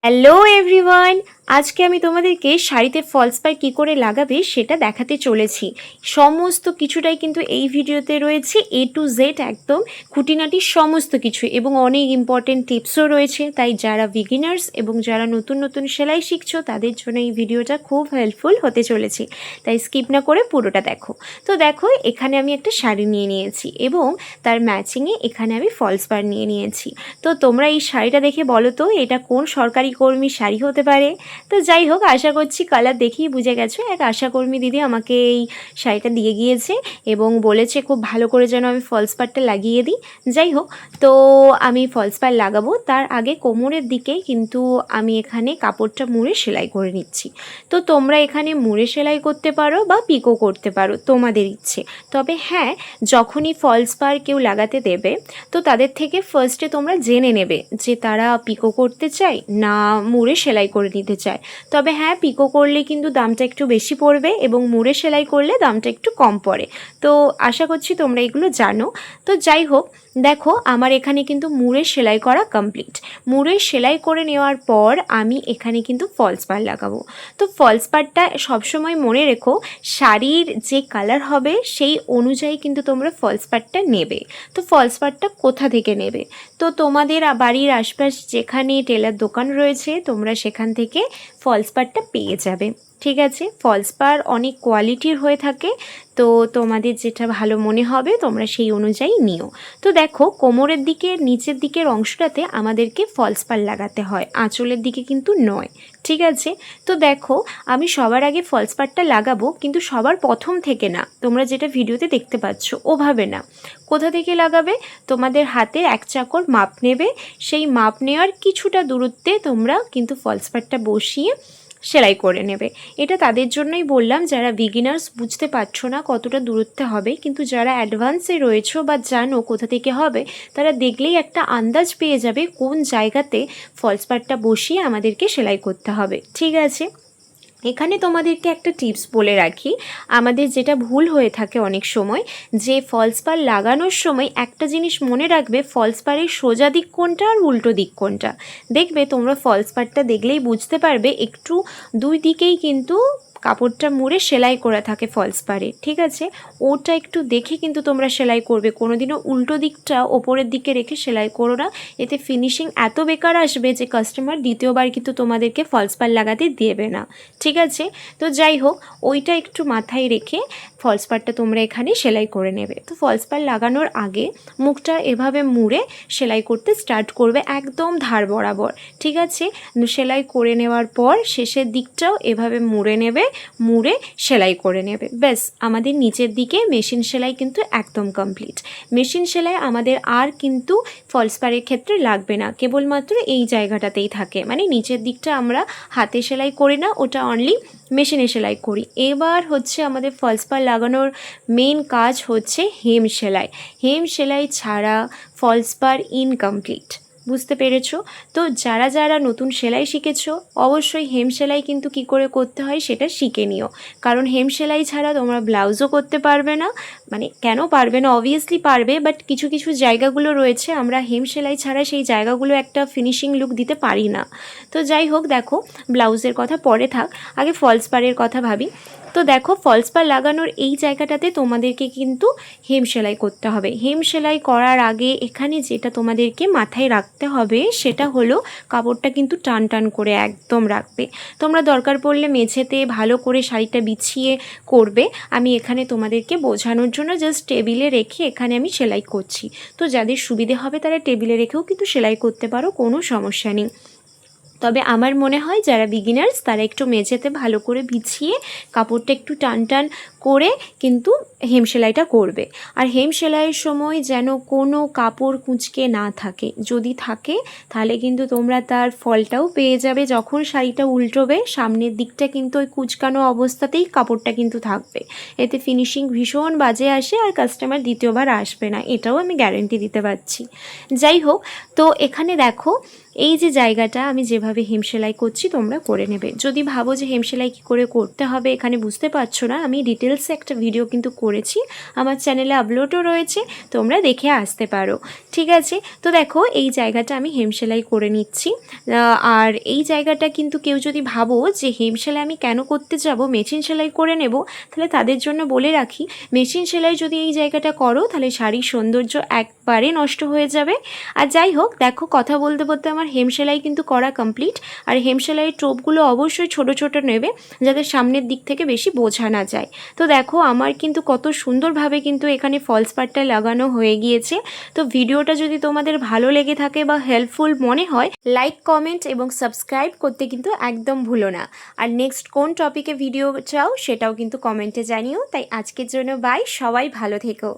Hello everyone, আজকে আমি তোমাদেরকে শাড়িতে ফলস পাড় কী করে লাগাবে সেটা দেখাতে চলেছি। সমস্ত কিছুটাই কিন্তু এই ভিডিওতে রয়েছে, এ টু জেড একদম খুঁটিনাটি সমস্ত কিছু, এবং অনেক ইম্পর্টেন্ট টিপসও রয়েছে। তাই যারা বিগিনার্স এবং যারা নতুন নতুন সেলাই শিখছো তাদের জন্য এই ভিডিওটা খুব হেল্পফুল হতে চলেছে। তাই স্কিপ না করে পুরোটা দেখো। তো দেখো, এখানে আমি একটা শাড়ি নিয়ে নিয়েছি এবং তার ম্যাচিংয়ে এখানে আমি ফলস পাড় নিয়ে নিয়েছি। তো তোমরা এই শাড়িটা দেখে বলো তো এটা কোন সরকারি কর্মী শাড়ি হতে পারে? তো যাই হোক, আশা করছি কালার দেখেই বুঝে গেছো। এক আশাকর্মী দিদি আমাকে এই শাড়িটা দিয়ে গিয়েছে এবং বলেছে খুব ভালো করে যেন আমি ফলস পাড়টা লাগিয়ে দিই। যাই হোক, তো আমি ফলস পাড় লাগাবো তার আগে কোমরের দিকে কিন্তু আমি এখানে কাপড়টা মুড়ে সেলাই করে নিচ্ছি। তো তোমরা এখানে মুড়ে সেলাই করতে পারো বা পিকো করতে পারো, তোমাদের ইচ্ছে। তবে হ্যাঁ, যখনই ফলস পাড় কেউ লাগাতে দেবে তো তাদের থেকে ফার্স্টে তোমরা জেনে নেবে যে তারা পিকো করতে চায় না মুড়ে সেলাই করে নিতে চায়। তবে হ্যাঁ, পিকো করলে কিন্তু দামটা একটু বেশি পড়বে এবং মুড়ে সেলাই করলে দামটা একটু কম পড়ে। তো আশা করছি তোমরা এগুলো জানো। তো যাই হোক, দেখো আমার এখানে কিন্তু মুড়ে সেলাই করা কমপ্লিট। মুড়ে সেলাই করে নেওয়ার পর আমি এখানে কিন্তু ফলস পাড় লাগাবো। তো ফলস পাড়টা সবসময় মনে রেখো, শাড়ির যে কালার হবে সেই অনুযায়ী কিন্তু তোমরা ফলস পাড়টা নেবে। তো ফলস পাড়টা কোথা থেকে নেবে? তো তোমাদের বাড়ির আশপাশ যেখানে টেলার দোকান রয়েছে তোমরা সেখান থেকে ফলস পাড়টা পেয়ে যাবে। ঠিক আছে, ফলস পাড় অনেক কোয়ালিটির হয়ে থাকে, তো তোমাদের যেটা ভালো মনে হবে তোমরা সেই অনুযায়ী নিও। তো দেখো, কোমরের দিকে নিচের দিকের অংশটাতে আমাদেরকে ফলস পাড় লাগাতে হয়, আঁচলের দিকে কিন্তু নয়। ঠিক আছে, তো দেখো আমি সবার আগে ফলস পাড়টা লাগাবো, কিন্তু সবার প্রথম থেকে না, তোমরা যেটা ভিডিওতে দেখতে পাচ্ছ ওভাবে না। কোথা থেকে লাগাবে? তোমাদের হাতে এক চাকর মাপ নেবে, সেই মাপ নেওয়ার কিছুটা দূরত্বে তোমরা কিন্তু ফলস পাড়টা বসিয়ে সেলাই করে নেবে। এটা তাদের জন্যই বললাম যারা বিগিনার্স, বুঝতে পারছো না কতটা দূরত্বে হবে, কিন্তু যারা অ্যাডভান্সে রয়েছো বা জানো কোথা থেকে হবে তারা দেখলেই একটা আন্দাজ পেয়ে যাবে কোন জায়গাতে ফলস পাড়টা বসিয়ে আমাদেরকে সেলাই করতে হবে। ঠিক আছে, এখানে তোমাদেরকে একটা টিপস বলে রাখি। আমাদের যেটা ভুল হয়ে থাকে অনেক সময়, যে ফলস পাড় লাগানোর সময় একটা জিনিস মনে রাখবে, ফলস পাড়ের সোজা দিক কোনটা আর উল্টো দিক কোনটা। দেখবে তোমরা ফলস পাড়টা দেখলেই বুঝতে পারবে একটু দুই দিকেই কিন্তু কাপড়টা মুড়ে সেলাই করা থাকে ফলস পাড়ে। ঠিক আছে, ওটা একটু দেখে কিন্তু তোমরা সেলাই করবে, কোনোদিনও উল্টো দিকটা ওপরের দিকে রেখে সেলাই করো না। এতে ফিনিশিং এত বেকার আসবে যে কাস্টমার দ্বিতীয়বার কিন্তু তোমাদেরকে ফলস পাড় লাগাতে দেবে না। ঠিক আছে, তো যাই হোক, ওইটা একটু মাথায় রেখে ফলস পাড়টা তোমরা এখানে সেলাই করে নেবে। তো ফলস পাড় লাগানোর আগে মুখটা এভাবে মুড়ে সেলাই করতে স্টার্ট করবে একদম ধার বরাবর। ঠিক আছে, সেলাই করে নেওয়ার পর শেষের দিকটাও এভাবে মুড়ে নেবে, মুড়ে সেলাই করে নেবে। ব্যাস, আমাদের নিচের দিকে মেশিন সেলাই কিন্তু একদম কমপ্লিট। মেশিন সেলাই আমাদের আর কিন্তু ফলস পাড়ের ক্ষেত্রে লাগবে না, কেবলমাত্র এই জায়গাটাতেই থাকে, মানে নিচের দিকটা আমরা হাতে সেলাই করি না, ওটা অনলি মেশিনে সেলাই করি। এবার হচ্ছে আমাদের ফলস পাড় লাগানোর মেন কাজ হচ্ছে হেম সেলাই। হেম সেলাই ছাড়া ফলস পাড় ইনকমপ্লিট, বুঝতে পেরেছো? তো যারা যারা নতুন সেলাই শিখেছো অবশ্যই হেম সেলাই কিন্তু কি করে করতে হয় সেটা শিখে নিও, কারণ হেম সেলাই ছাড়া তোমরা ব্লাউজও করতে পারবে না। মানে কেন পারবে না, অবভিয়াসলি পারবে, বাট কিছু কিছু জায়গাগুলো রয়েছে আমরা হেম সেলাই ছাড়া সেই জায়গাগুলো একটা ফিনিশিং লুক দিতে পারি না। তো যাই হোক, দেখো ব্লাউজের কথা পরে থাক, আগে ফলস পাড়ের কথা ভাবি। তো দেখো, ফলস পাড় লাগানোর এই জায়গাটাতে তোমাদেরকে কিন্তু হেম সেলাই করতে হবে। হেম সেলাই করার আগে এখানে যেটা তোমাদেরকে মাথায় রাখতে হবে সেটা হলো কাপড়টা কিন্তু টান টান করে একদম রাখবে। তোমরা দরকার পড়লে মেঝেতে ভালো করে শাড়িটা বিছিয়ে করবে, আমি এখানে তোমাদেরকে বোঝানোর জন্য জাস্ট টেবিলে রেখে এখানে আমি সেলাই করছি। তো যাদের সুবিধে হবে তারা টেবিলে রেখেও কিন্তু সেলাই করতে পারো, কোনো সমস্যা নেই। তবে আমার মনে হয় যারা বিগিনার্স তারা একটু মেঝেতে ভালো করে বিছিয়ে কাপড়টা একটু টান টান করে কিন্তু হেম সেলাইটা করবে। আর হেম সেলাইয়ের সময় যেন কোনো কাপড় কুঁচকে না থাকে, যদি থাকে তাহলে কিন্তু তোমরা তার ফলটাও পেয়ে যাবে। যখন শাড়িটা উল্টোবে সামনের দিকটা কিন্তু ওই কুঁচকানো অবস্থাতেই কাপড়টা কিন্তু থাকবে, এতে ফিনিশিং ভীষণ বাজে আসে আর কাস্টমার দ্বিতীয়বার আসবে না, এটাও আমি গ্যারেন্টি দিতে পারছি। যাই হোক, তো এখানে দেখো এই যে জায়গাটা আমি যেভাবে হেম সেলাই করছি তোমরা করে নেবে। যদি ভাবো যে হেম সেলাই কী করে করতে হবে এখানে বুঝতে পারছো না, আমি ডিটেলসে একটা ভিডিও কিন্তু করেছি, আমার চ্যানেলে আপলোডও রয়েছে, তোমরা দেখে আসতে পারো। ঠিক আছে, তো দেখো এই জায়গাটা আমি হেম সেলাই করে নিচ্ছি। আর এই জায়গাটা কিন্তু কেউ যদি ভাবো যে হেম সেলাই আমি কেন করতে যাব, মেশিন সেলাই করে নেব, তাহলে তাদের জন্য বলে রাখি মেশিন সেলাই যদি এই জায়গাটা করো তাহলে শাড়ির সৌন্দর্য একবারে নষ্ট হয়ে যাবে। আর যাই হোক, দেখো কথা বলতে বলতে আমার হেম সেলাই কিন্তু করা কমপ্লিট। আর হেম সেলাইয়ের টোপগুলো অবশ্যই ছোট ছোট নেবে, যাতে সামনের দিক থেকে বেশি বোঝা না যায়। তো দেখো আমার কিন্তু কত সুন্দরভাবে কিন্তু এখানে ফলস পাড়টা লাগানো হয়ে গিয়েছে। তো ভিডিওটা যদি তোমাদের ভালো লেগে থাকে বা হেল্পফুল মনে হয়, লাইক কমেন্ট এবং সাবস্ক্রাইব করতে কিন্তু একদম ভুলো না। আর নেক্সট কোন টপিকে ভিডিও চাও সেটাও কিন্তু কমেন্টে জানিও। তাই আজকের জন্য বাই, সবাই ভালো থেকো।